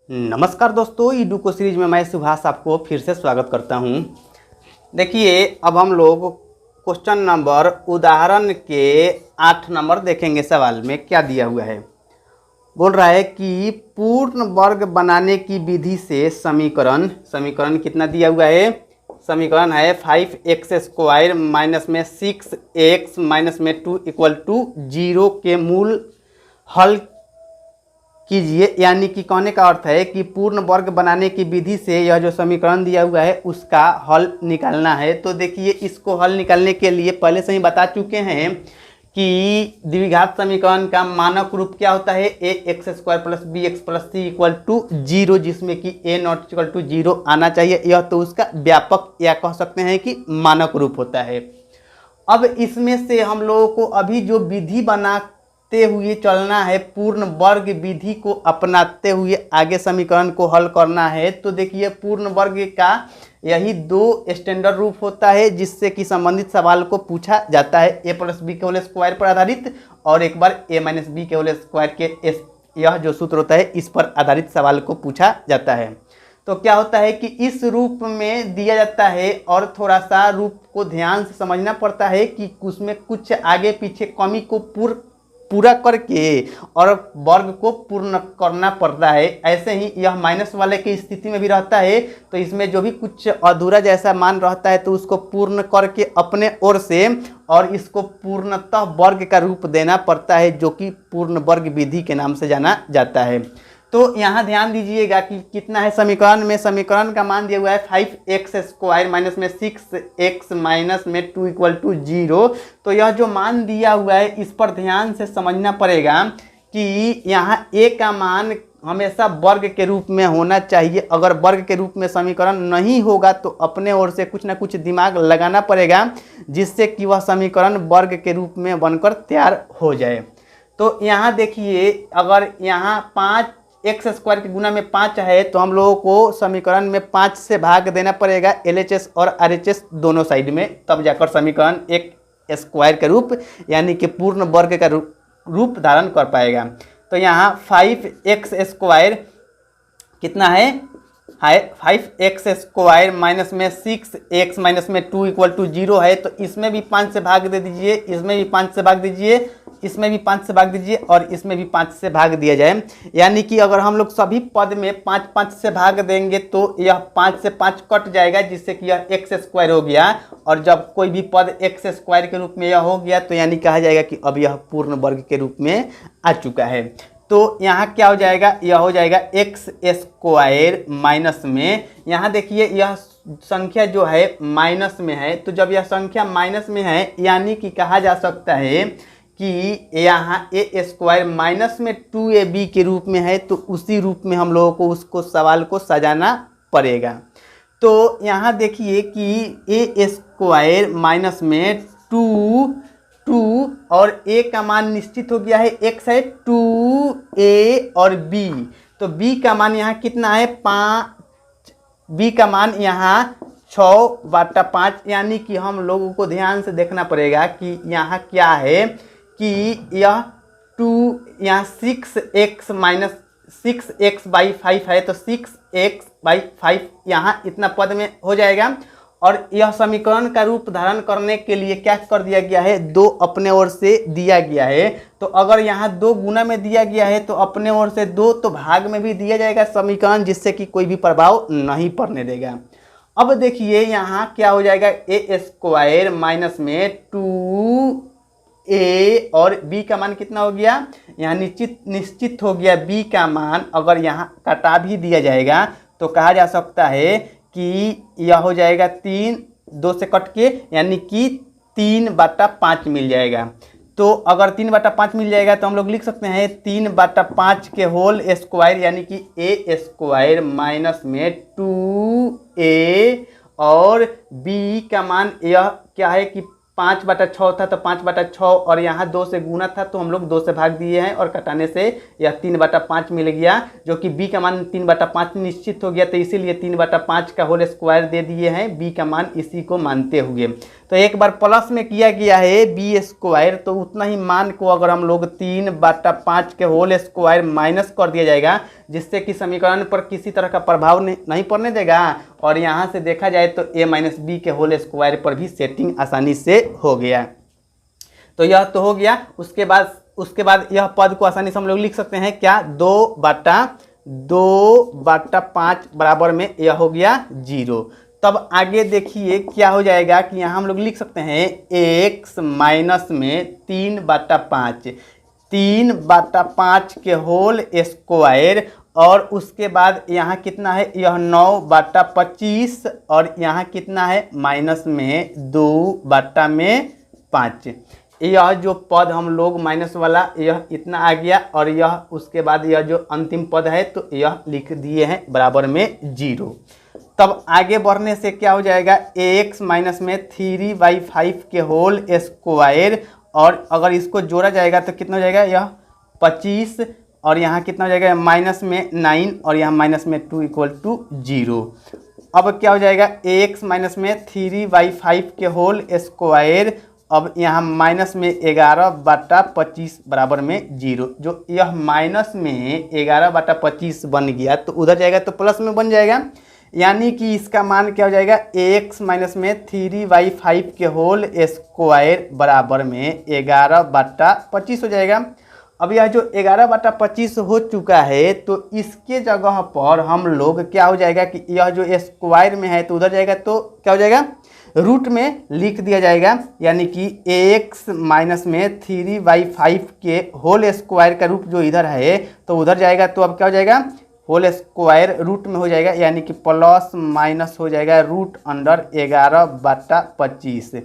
नमस्कार दोस्तों, ईडुको सीरीज में मैं सुभाष आपको फिर से स्वागत करता हूं। देखिए, अब हम लोग क्वेश्चन नंबर उदाहरण के 8 नंबर देखेंगे। सवाल में क्या दिया हुआ है, बोल रहा है कि पूर्ण वर्ग बनाने की विधि से समीकरण कितना दिया हुआ है। समीकरण है 5x² माइनस में 6x माइनस में 2 इक्वल टू 0 के मूल हल कीजिए। यानी कि कहने का अर्थ है कि पूर्ण वर्ग बनाने की विधि से यह जो समीकरण दिया हुआ है उसका हल निकालना है। तो देखिए, इसको हल निकालने के लिए पहले से ही बता चुके हैं कि द्विघात समीकरण का मानक रूप क्या होता है, ax² plus bx plus c equal to 0, जिसमें कि a नॉट इक्वल टू 0 आना चाहिए। यह तो उसका व्यापक या कह सकते हैं कि मानक रूप होता है। अब इसमें से हम लोगों को अभी जो विधि बनाते हुए चलना है, पूर्ण वर्ग विधि को अपनाते हुए आगे समीकरण को हल करना है। तो देखिए, पूर्ण वर्ग का यही 2 स्टैंडर्ड रूप होता है जिससे कि संबंधित सवाल को पूछा जाता है, a प्लस बी के होल स्क्वायर पर आधारित, और एक बार a माइनस बी के होल स्क्वायर के यह जो सूत्र होता है इस पर आधारित सवाल को पूछा जाता है। तो क्या होता है कि इस रूप में दिया जाता है और थोड़ा सा रूप को ध्यान से समझना पड़ता है कि उसमें कुछ आगे पीछे कमी को पूरा करके और वर्ग को पूर्ण करना पड़ता है। ऐसे ही यह माइनस वाले की स्थिति में भी रहता है, तो इसमें जो भी कुछ अधूरा जैसा मान रहता है तो उसको पूर्ण करके अपने ओर से और इसको पूर्णतः वर्ग का रूप देना पड़ता है, जो कि पूर्ण वर्ग विधि के नाम से जाना जाता है। तो यहाँ ध्यान दीजिएगा कि कितना है समीकरण में। समीकरण का मान दिया हुआ है 5x² माइनस में 6x माइनस में 2 इक्वल टू 0। तो यह जो मान दिया हुआ है इस पर ध्यान से समझना पड़ेगा कि यहाँ a का मान हमेशा वर्ग के रूप में होना चाहिए। अगर वर्ग के रूप में समीकरण नहीं होगा तो अपने ओर से कुछ ना कुछ दिमाग लगाना पड़ेगा जिससे कि वह समीकरण वर्ग के रूप में बनकर तैयार हो जाए। तो यहाँ देखिए, अगर यहाँ 5x² के गुना में 5 है तो हम लोगों को समीकरण में 5 से भाग देना पड़ेगा LHS और RHS दोनों साइड में, तब जाकर समीकरण एक स्क्वायर के रूप यानी कि पूर्ण वर्ग का रूप धारण कर पाएगा। तो यहाँ 5x² कितना है 5x² माइनस में 6x माइनस में 2 इक्वल टू 0 है। तो इसमें भी 5 से भाग दे दीजिए, इसमें भी 5 से भाग दीजिए, इसमें भी 5 से भाग दीजिए और इसमें भी 5 से भाग दिया जाए। यानी कि अगर हम लोग सभी पद में 5-5 से भाग देंगे तो यह 5 से 5 कट जाएगा, जिससे कि यह x² हो गया। और जब कोई भी पद x² के रूप में यह हो गया तो यानी कहा जाएगा कि अब यह पूर्ण वर्ग के रूप में आ चुका है। तो यहाँ क्या हो जाएगा, यह हो जाएगा x² माइनस में, यहाँ देखिए यह संख्या जो है माइनस में है। तो जब यह संख्या माइनस में है यानी कि कहा जा सकता है कि यहाँ a² माइनस में 2ab के रूप में है, तो उसी रूप में हम लोगों को उसको सवाल को सजाना पड़ेगा। तो यहाँ देखिए कि a² माइनस में 2 और a का मान निश्चित हो गया है, x है 2a और b। तो b का मान यहाँ कितना है 5, b का मान यहाँ 6/5। यानी कि हम लोगों को ध्यान से देखना पड़ेगा कि यहाँ क्या है कि यह 2 यहाँ 6x माइनस 6x/5 है, तो 6x/5 यहाँ इतना पद में हो जाएगा। और यह समीकरण का रूप धारण करने के लिए क्या कर दिया गया है, 2 अपने ओर से दिया गया है। तो अगर यहाँ 2 गुना में दिया गया है तो अपने ओर से 2 तो भाग में भी दिया जाएगा समीकरण, जिससे कि कोई भी प्रभाव नहीं पड़ने देगा। अब देखिए यहाँ क्या हो जाएगा, a² माइनस में 2a और b का मान कितना हो गया, यहाँ निश्चित हो गया b का मान। अगर यहाँ कटा भी दिया जाएगा तो कहा जा सकता है कि यह हो जाएगा 3, 2 से कट के, यानी कि 3/5 मिल जाएगा। तो अगर 3/5 मिल जाएगा तो हम लोग लिख सकते हैं 3/5 के होल स्क्वायर, यानी कि a² माइनस में 2a और b का मान यह क्या है कि 5/6 था, तो 5/6 और यहाँ 2 से गुना था तो हम लोग 2 से भाग दिए हैं और कटाने से यह 3/5 मिल गया, जो कि b का मान 3/5 निश्चित हो गया। तो इसीलिए 3/5 का होल स्क्वायर दे दिए हैं b का मान इसी को मानते हुए। तो एक बार प्लस में किया गया है बी स्क्वायर, तो उतना ही मान को अगर हम लोग 3/5 के होल स्क्वायर माइनस कर दिया जाएगा, जिससे कि समीकरण पर किसी तरह का प्रभाव नहीं पड़ने देगा। और यहाँ से देखा जाए तो a माइनस बी के होल स्क्वायर पर भी सेटिंग आसानी से हो गया। तो यह तो हो गया। उसके बाद यह पद को आसानी से हम लोग लिख सकते हैं क्या, 2/5 बराबर में यह हो गया 0। तब आगे देखिए क्या हो जाएगा कि यहाँ हम लोग लिख सकते हैं x माइनस में 3/5 के होल स्क्वायर, और उसके बाद यहाँ कितना है, यह 9/25, और यहाँ कितना है माइनस में 2/5। यह जो पद हम लोग माइनस वाला यह इतना आ गया, और यह उसके बाद यह जो अंतिम पद है तो यह लिख दिए हैं बराबर में 0। तब आगे बढ़ने से क्या हो जाएगा, x माइनस में 3/5 के होल स्क्वायर, और अगर इसको जोड़ा जाएगा तो कितना हो जाएगा, यह 25, और यहाँ कितना हो जाएगा माइनस में 9, और यहाँ माइनस में 2 = 0। अब क्या हो जाएगा, x माइनस में 3/5 के होल स्क्वायर, अब यहाँ माइनस में 11/25 बराबर में 0। जो यह माइनस में 11/25 बन गया तो उधर जाएगा तो प्लस में बन जाएगा, यानी कि इसका मान क्या हो जाएगा, x माइनस में 3/5 के होल स्क्वायर बराबर में 11/25 हो जाएगा। अब यह जो 11/25 हो चुका है तो इसके जगह पर हम लोग क्या हो जाएगा कि यह जो स्क्वायर में है तो उधर जाएगा तो क्या हो जाएगा, रूट में लिख दिया जाएगा, यानी कि x माइनस में 3/5 के होल स्क्वायर का रूप जो इधर है तो उधर जाएगा तो अब क्या हो जाएगा, होल स्क्वायर रूट में हो जाएगा, यानी कि प्लस माइनस हो जाएगा √11/25।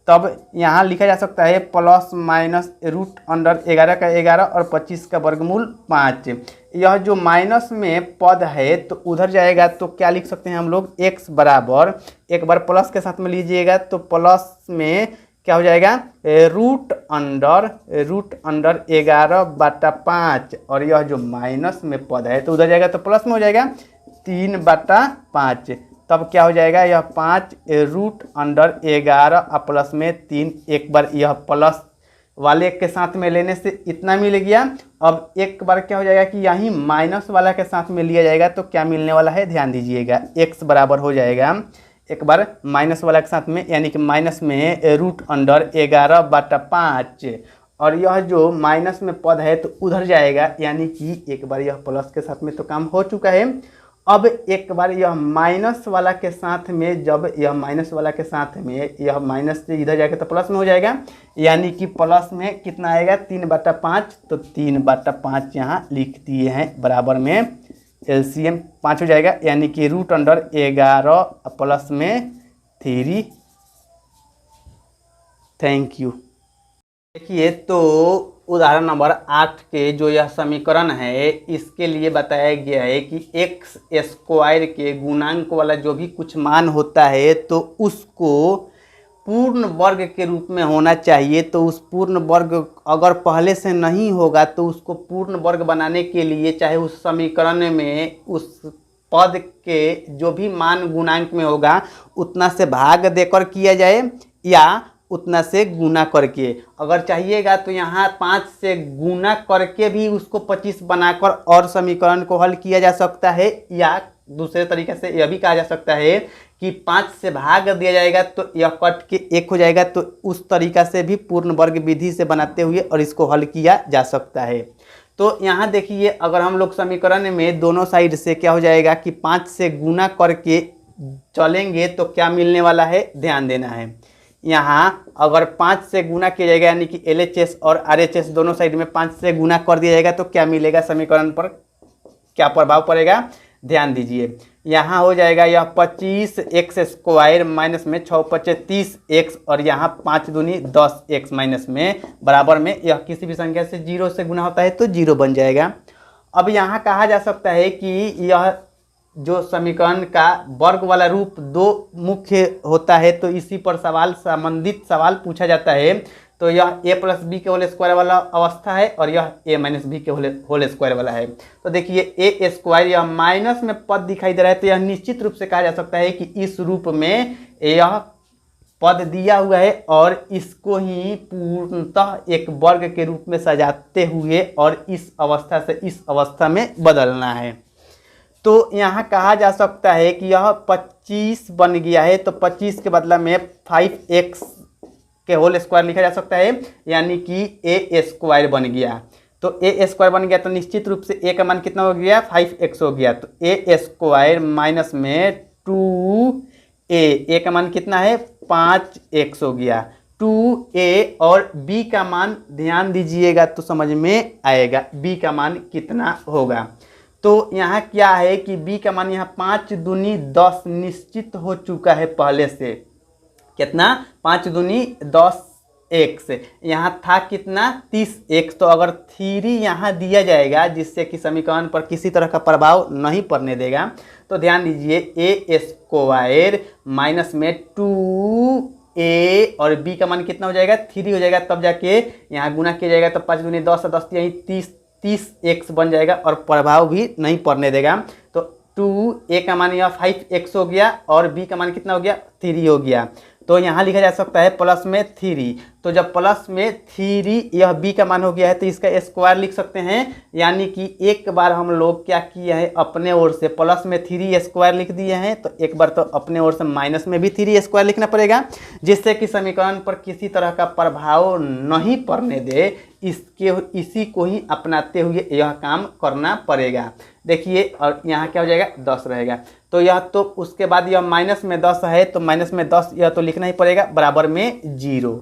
तब यहाँ लिखा जा सकता है प्लस माइनस √11 का 11 और 25 का वर्गमूल 5। यह जो माइनस में पद है तो उधर जाएगा तो क्या लिख सकते हैं हम लोग, x बराबर, एक बार प्लस के साथ में लीजिएगा तो प्लस में क्या हो जाएगा, √11/5, और यह जो माइनस में पद है तो उधर जाएगा तो प्लस में हो जाएगा 3/5। तब क्या हो जाएगा, यह 5 √11 और प्लस में 3, एक बार यह प्लस वाले के साथ में लेने से इतना मिल गया। अब एक बार क्या हो जाएगा कि यहीं माइनस वाला के साथ में लिया जाएगा तो क्या मिलने वाला है, ध्यान दीजिएगा, x बराबर हो जाएगा एक बार माइनस वाला के साथ में, यानी कि माइनस में √11/5, और यह जो माइनस में पद है तो उधर जाएगा, यानी कि एक बार यह प्लस के साथ में तो काम हो चुका है। अब एक बार यह माइनस वाला के साथ में, जब यह माइनस वाला के साथ में यह माइनस से इधर जाएगा तो प्लस में हो जाएगा, यानी कि प्लस में कितना आएगा 3/5, तो 3/5 यहाँ लिख दिए हैं बराबर में एलसीएम 5 हो जाएगा, यानी कि √11 प्लस में 3। Thank you. देखिए तो उदाहरण नंबर 8 के जो यह समीकरण है इसके लिए बताया गया है कि x स्क्वायर के गुणांक वाला जो भी कुछ मान होता है तो उसको पूर्ण वर्ग के रूप में होना चाहिए। तो उस पूर्ण वर्ग अगर पहले से नहीं होगा तो उसको पूर्ण वर्ग बनाने के लिए चाहे उस समीकरण में उस पद के जो भी मान गुणांक में होगा उतना से भाग देकर किया जाए या उतना से गुना करके। अगर चाहिएगा तो यहाँ 5 से गुना करके भी उसको 25 बनाकर और समीकरण को हल किया जा सकता है, या दूसरे तरीके से यह भी कहा जा सकता है कि 5 से भाग दिया जाएगा तो यह कट के 1 हो जाएगा। तो उस तरीका से भी पूर्ण वर्ग विधि से बनाते हुए और इसको हल किया जा सकता है। तो यहाँ देखिए अगर हम लोग समीकरण में दोनों साइड से क्या हो जाएगा कि 5 से गुना करके चलेंगे तो क्या मिलने वाला है, ध्यान देना है। यहाँ अगर 5 से गुना किया जाएगा यानी कि LHS और RHS दोनों साइड में 5 से गुना कर दिया जाएगा तो क्या मिलेगा, समीकरण पर क्या प्रभाव पड़ेगा, ध्यान दीजिए। यहाँ हो जाएगा यह 25x स्क्वायर माइनस में 6 × 5 = 30x, और यहाँ 5 दूनी 10x माइनस में बराबर में यह किसी भी संख्या से 0 से गुना होता है तो 0 बन जाएगा। अब यहाँ कहा जा सकता है कि यह जो समीकरण का वर्ग वाला रूप 2 मुख्य होता है तो इसी पर संबंधित सवाल पूछा जाता है। तो यह a + b के होल स्क्वायर वाला अवस्था है और यह a - b के होल स्क्वायर वाला है। तो देखिए a स्क्वायर यह माइनस में पद दिखाई दे रहा है तो यह निश्चित रूप से कहा जा सकता है कि इस रूप में यह पद दिया हुआ है और इसको ही पूर्णतः एक वर्ग के रूप में सजाते हुए और इस अवस्था से इस अवस्था में बदलना है। तो यहाँ कहा जा सकता है कि यह 25 बन गया है, तो 25 के बदला में 5x के होल स्क्वायर लिखा जा सकता है, यानी कि ए स्क्वायर बन गया। तो ए स्क्वायर बन गया तो निश्चित रूप से ए का मान कितना हो गया, 5x हो गया। तो ए स्क्वायर माइनस में 2a का मान कितना है, 5x हो गया। 2a और b का मान ध्यान दीजिएगा तो समझ में आएगा b का मान कितना होगा। तो यहाँ क्या है कि b का मान यहाँ 5 दूनी 10 निश्चित हो चुका है पहले से। कितना, 5 दूनी 10 x, यहाँ था कितना 30x। तो अगर 3 यहाँ दिया जाएगा जिससे कि समीकरण पर किसी तरह का प्रभाव नहीं पड़ने देगा, तो ध्यान दीजिए ए स्क्वायर माइनस में 2a और b का मान कितना हो जाएगा, 3 हो जाएगा। तब जाके यहाँ गुना किया जाएगा तो 5 दूनी 10 10 यही 30x बन जाएगा और प्रभाव भी नहीं पड़ने देगा। तो 2a का मान यह 5x हो गया और b का मान कितना हो गया, 3 हो गया। तो यहाँ लिखा जा सकता है प्लस में 3। तो जब प्लस में 3 यह b का मान हो गया है तो इसका स्क्वायर लिख सकते हैं, यानी कि एक बार हम लोग क्या किए हैं, अपने ओर से प्लस में 3 स्क्वायर लिख दिए हैं, तो एक बार तो अपने ओर से माइनस में भी 3 स्क्वायर लिखना पड़ेगा, जिससे कि समीकरण पर किसी तरह का प्रभाव नहीं पड़ने दे। इसी को ही अपनाते हुए यह काम करना पड़ेगा। देखिए, और यहाँ क्या हो जाएगा, 10 रहेगा। तो यह तो उसके बाद यह माइनस में 10 है, तो माइनस में 10 यह तो लिखना ही पड़ेगा, बराबर में 0।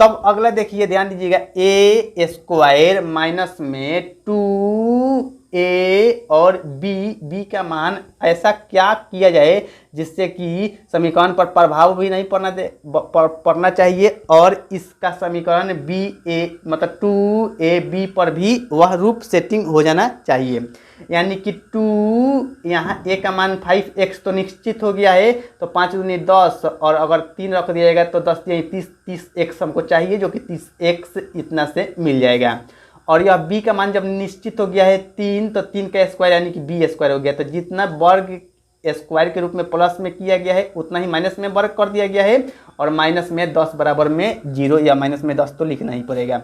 तब अगला देखिए, ध्यान दीजिएगा, ए स्क्वायर माइनस में 2a और b का मान ऐसा क्या किया जाए जिससे कि समीकरण पर प्रभाव भी नहीं पड़ना चाहिए और इसका समीकरण ba मतलब 2ab पर भी वह रूप सेटिंग हो जाना चाहिए। यानी कि 2 यहाँ a का मान 5x तो निश्चित हो गया है, तो 5 दूनी 10 और अगर 3 रख दिया जाएगा तो 10 यही 30x हमको चाहिए, जो कि 30x इतना से मिल जाएगा। और यह b का मान जब निश्चित हो गया है 3, तो 3 का स्क्वायर यानी कि b स्क्वायर हो गया। तो जितना वर्ग स्क्वायर के रूप में प्लस में किया गया है उतना ही माइनस में वर्ग कर दिया गया है, और माइनस में 10 बराबर में 0 या माइनस में 10 तो लिखना ही पड़ेगा।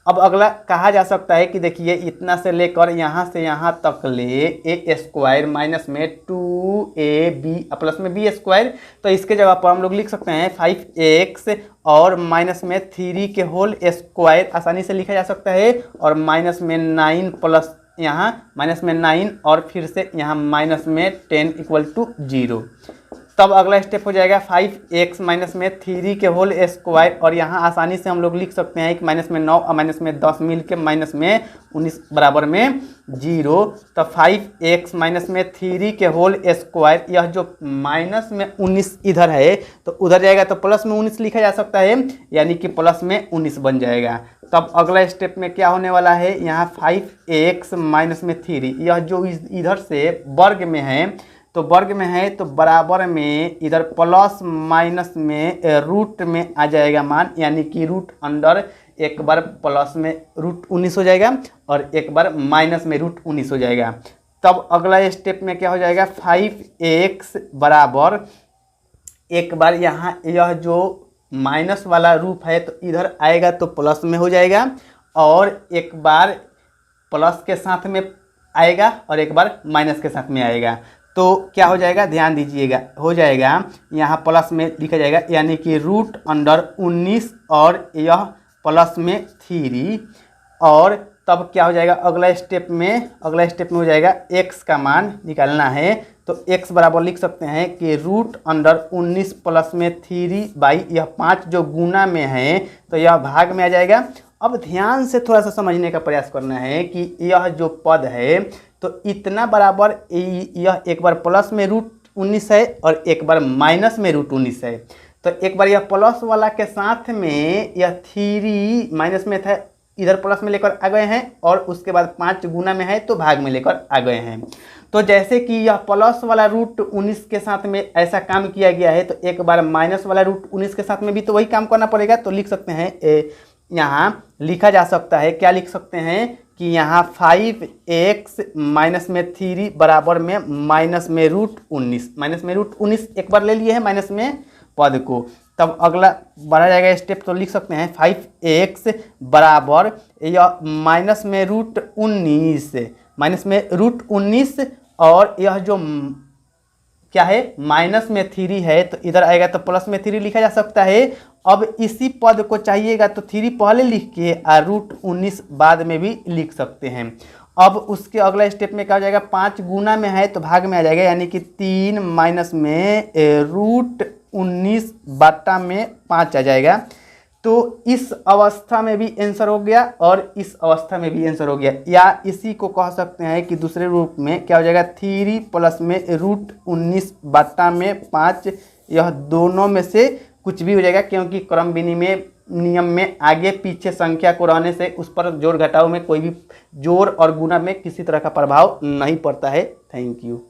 अब अगला कहा जा सकता है कि देखिए, इतना से लेकर यहाँ से यहाँ तक ले ए स्क्वायर माइनस में 2ab प्लस में b स्क्वायर, तो इसके जगह पर हम लोग लिख सकते हैं 5x और माइनस में 3 के होल स्क्वायर आसानी से लिखा जा सकता है, और माइनस में 9 प्लस यहाँ माइनस में 9 और फिर से यहाँ माइनस में 10 इक्वल टू 0। तब अगला स्टेप हो जाएगा 5x माइनस में 3 के होल स्क्वायर, और यहाँ आसानी से हम लोग लिख सकते हैं कि माइनस में 9 और माइनस में 10 मिल के माइनस में 19 बराबर में 0। तो 5x माइनस में 3 के होल स्क्वायर, यह जो माइनस में 19 इधर है तो उधर जाएगा तो प्लस में 19 लिखा जा सकता है, यानी कि प्लस में 19 बन जाएगा। तब अगला स्टेप में क्या होने वाला है, यहाँ 5x माइनस में 3, यह जो इधर से वर्ग में है तो वर्ग में है तो बराबर में इधर प्लस माइनस में रूट में आ जाएगा मान, यानी कि रूट अंडर एक बार प्लस में रूट 19 हो जाएगा और एक बार माइनस में रूट 19 हो जाएगा। तब अगला स्टेप में क्या हो जाएगा, 5x बराबर एक बार यहाँ यह जो माइनस वाला रूप है तो इधर आएगा तो प्लस में हो जाएगा, और एक बार प्लस के साथ में आएगा और एक बार माइनस के साथ में आएगा। तो क्या हो जाएगा, ध्यान दीजिएगा, हो जाएगा यहाँ प्लस में लिखा जाएगा, यानी कि रूट अंडर 19 और यह प्लस में 3। और तब क्या हो जाएगा, अगला स्टेप में हो जाएगा x का मान निकालना है, तो x बराबर लिख सकते हैं कि रूट अंडर 19 प्लस में 3 यह 5 जो गुना में है तो यह भाग में आ जाएगा। अब ध्यान से थोड़ा सा समझने का प्रयास करना है कि यह जो पद है तो इतना बराबर यह एक बार प्लस में रूट 19 है और एक बार माइनस में रूट 19 है। तो एक बार यह प्लस वाला के साथ में यह 3 माइनस में था, इधर प्लस में लेकर आ गए हैं, और उसके बाद 5 गुना में है तो भाग में लेकर आ गए हैं। तो जैसे कि यह प्लस वाला रूट 19 के साथ में ऐसा काम किया गया है, तो एक बार माइनस वाला रूट 19 के साथ में भी तो वही काम करना पड़ेगा। तो लिख सकते हैं, यहाँ लिखा जा सकता है, क्या लिख सकते हैं कि यहाँ 5x माइनस में 3 बराबर में माइनस में रूट 19 एक बार ले लिए हैं माइनस में पद को। तब अगला बढ़ा जाएगा स्टेप, तो लिख सकते हैं 5x बराबर यह माइनस में √19, माइनस में √19, और यह जो क्या है माइनस में 3 है तो इधर आएगा तो प्लस में 3 लिखा जा सकता है। अब इसी पद को चाहिएगा तो 3 पहले लिख के और √19 बाद में भी लिख सकते हैं। अब उसके अगला स्टेप में क्या हो जाएगा, 5 गुना में है तो भाग में आ जाएगा, यानी कि 3 माइनस में √19 बटा में 5 आ जाएगा। तो इस अवस्था में भी आंसर हो गया और इस अवस्था में भी आंसर हो गया, या इसी को कह सकते हैं कि दूसरे रूप में क्या हो जाएगा, 3 प्लस में √19 बटा में 5, यह दोनों में से कुछ भी हो जाएगा, क्योंकि क्रम विनिमय नियम में आगे पीछे संख्या को रहने से उस पर जोड़ घटाव में कोई भी जोड़ और गुणा में किसी तरह का प्रभाव नहीं पड़ता है। Thank you.